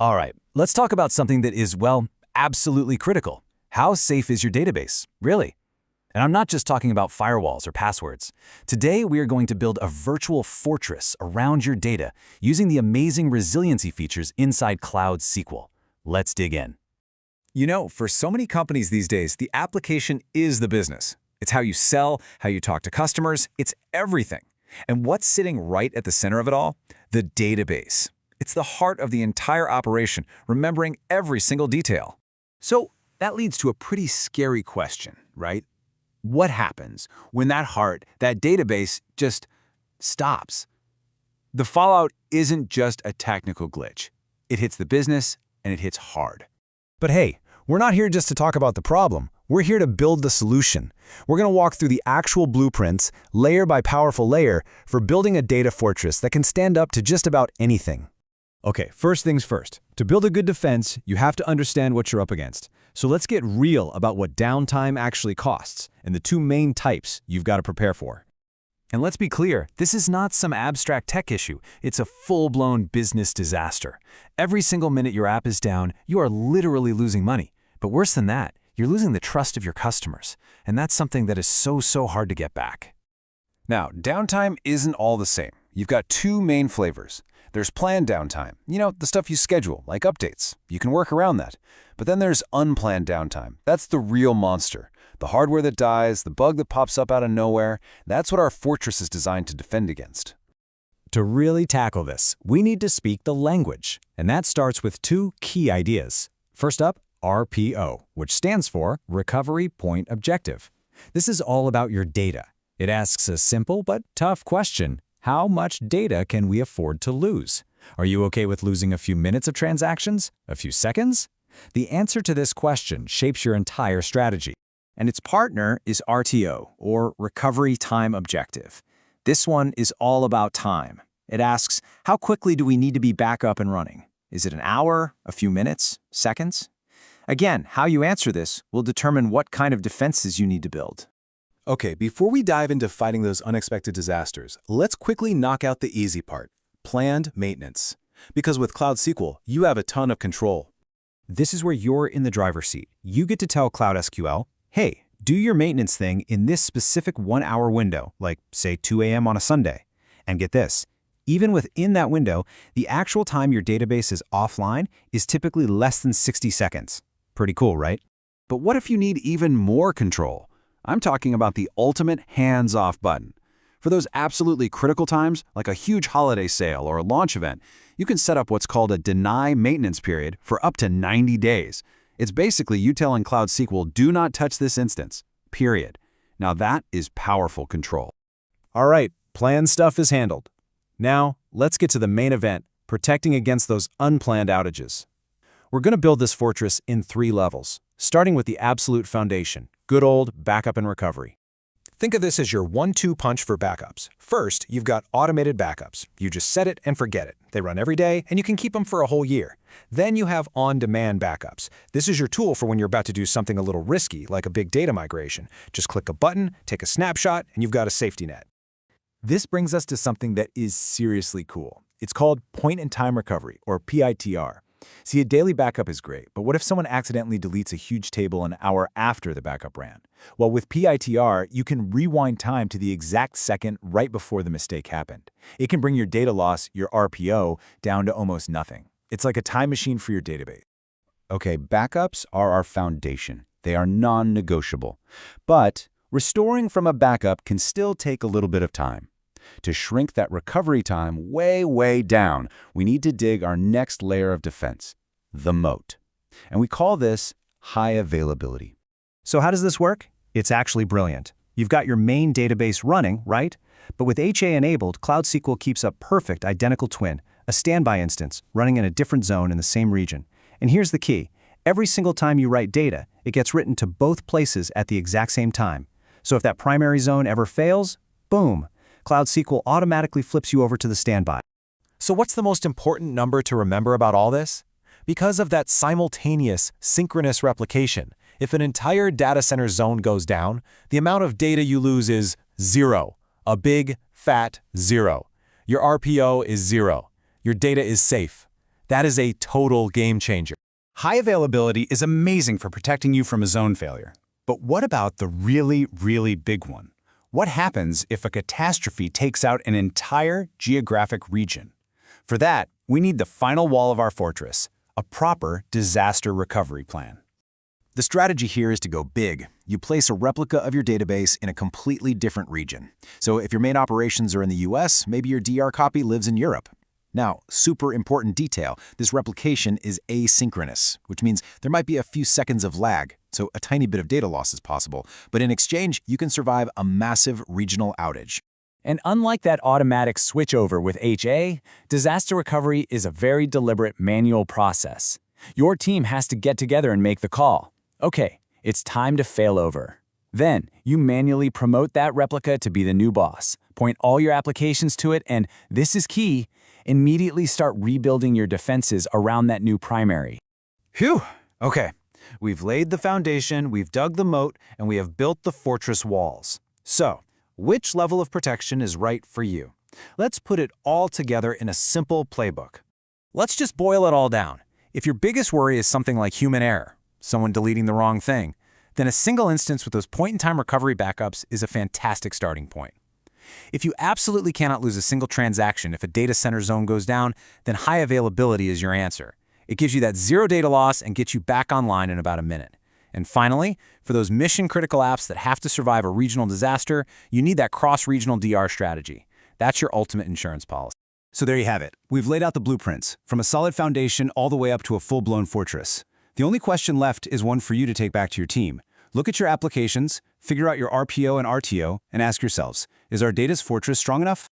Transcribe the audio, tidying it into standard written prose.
All right, let's talk about something that is, well, absolutely critical. How safe is your database, really? And I'm not just talking about firewalls or passwords. Today, we are going to build a virtual fortress around your data using the amazing resiliency features inside Cloud SQL. Let's dig in. You know, for so many companies these days, the application is the business. It's how you sell, how you talk to customers, it's everything. And what's sitting right at the center of it all? The database. It's the heart of the entire operation, remembering every single detail. So that leads to a pretty scary question, right? What happens when that heart, that database, just stops? The fallout isn't just a technical glitch. It hits the business, and it hits hard. But hey, we're not here just to talk about the problem. We're here to build the solution. We're going to walk through the actual blueprints, layer by powerful layer, for building a data fortress that can stand up to just about anything. Okay, first things first. To build a good defense, you have to understand what you're up against. So let's get real about what downtime actually costs and the two main types you've got to prepare for. And let's be clear, this is not some abstract tech issue. It's a full-blown business disaster. Every single minute your app is down, you are literally losing money. But worse than that, you're losing the trust of your customers. And that's something that is so hard to get back. Now, downtime isn't all the same. You've got two main flavors. There's planned downtime, the stuff you schedule, like updates. You can work around that. But then there's unplanned downtime. That's the real monster. The hardware that dies, the bug that pops up out of nowhere, that's what our fortress is designed to defend against. To really tackle this, we need to speak the language, and that starts with two key ideas. First up, RPO, which stands for Recovery Point Objective. This is all about your data. It asks a simple but tough question. How much data can we afford to lose? Are you okay with losing a few minutes of transactions? A few seconds? The answer to this question shapes your entire strategy. And its partner is RTO, or Recovery Time Objective. This one is all about time. It asks, how quickly do we need to be back up and running? Is it an hour, a few minutes, seconds? Again, how you answer this will determine what kind of defenses you need to build. Okay, before we dive into fighting those unexpected disasters, let's quickly knock out the easy part, planned maintenance. Because with Cloud SQL, you have a ton of control. This is where you're in the driver's seat. You get to tell Cloud SQL, hey, do your maintenance thing in this specific 1 hour window, like say 2 a.m. on a Sunday. And get this, even within that window, the actual time your database is offline is typically less than 60 seconds. Pretty cool, right? But what if you need even more control? I'm talking about the ultimate hands-off button. For those absolutely critical times, like a huge holiday sale or a launch event, you can set up what's called a deny maintenance period for up to 90 days. It's basically you telling Cloud SQL, do not touch this instance, period. Now that is powerful control. All right, planned stuff is handled. Now, let's get to the main event, protecting against those unplanned outages. We're going to build this fortress in 3 levels, starting with the absolute foundation, good old backup and recovery. Think of this as your 1-2 punch for backups. First, you've got automated backups. You just set it and forget it. They run every day, and you can keep them for a whole year. Then you have on-demand backups. This is your tool for when you're about to do something a little risky, like a big data migration. Just click a button, take a snapshot, and you've got a safety net. This brings us to something that is seriously cool. It's called point-in-time recovery, or PITR. See, a daily backup is great, but what if someone accidentally deletes a huge table an hour after the backup ran? Well, with PITR, you can rewind time to the exact second right before the mistake happened. It can bring your data loss, your RPO, down to almost nothing. It's like a time machine for your database. Okay, backups are our foundation. They are non-negotiable. But restoring from a backup can still take a little bit of time. To shrink that recovery time way down, we need to dig our next layer of defense, the moat. And we call this high availability. So how does this work? It's actually brilliant. You've got your main database running, right? But with HA enabled, Cloud SQL keeps a perfect identical twin, a standby instance running in a different zone in the same region. And here's the key. Every single time you write data, it gets written to both places at the exact same time. So if that primary zone ever fails, boom, Cloud SQL automatically flips you over to the standby. So what's the most important number to remember about all this? Because of that simultaneous, synchronous replication, if an entire data center zone goes down, the amount of data you lose is 0, a big, fat 0. Your RPO is 0. Your data is safe. That is a total game changer. High availability is amazing for protecting you from a zone failure. But what about the really, really big one? What happens if a catastrophe takes out an entire geographic region? For that, we need the final wall of our fortress, a proper disaster recovery plan. The strategy here is to go big. You place a replica of your database in a completely different region. So if your main operations are in the US, maybe your DR copy lives in Europe. Now, super important detail, this replication is asynchronous, which means there might be a few seconds of lag, so a tiny bit of data loss is possible. But in exchange, you can survive a massive regional outage. And unlike that automatic switchover with HA, disaster recovery is a very deliberate manual process. Your team has to get together and make the call. Okay, it's time to fail over. Then, you manually promote that replica to be the new boss, point all your applications to it, and this is key, immediately start rebuilding your defenses around that new primary. Phew! Okay, we've laid the foundation, we've dug the moat, and we have built the fortress walls. So, which level of protection is right for you? Let's put it all together in a simple playbook. Let's just boil it all down. If your biggest worry is something like human error, someone deleting the wrong thing, then a single instance with those point-in-time recovery backups is a fantastic starting point. If you absolutely cannot lose a single transaction if a data center zone goes down, then high availability is your answer. It gives you that zero data loss and gets you back online in about a minute. And finally, for those mission-critical apps that have to survive a regional disaster, you need that cross-regional DR strategy. That's your ultimate insurance policy. So there you have it. We've laid out the blueprints, from a solid foundation all the way up to a full-blown fortress. The only question left is one for you to take back to your team. Look at your applications, figure out your RPO and RTO, and ask yourselves, is our data's fortress strong enough?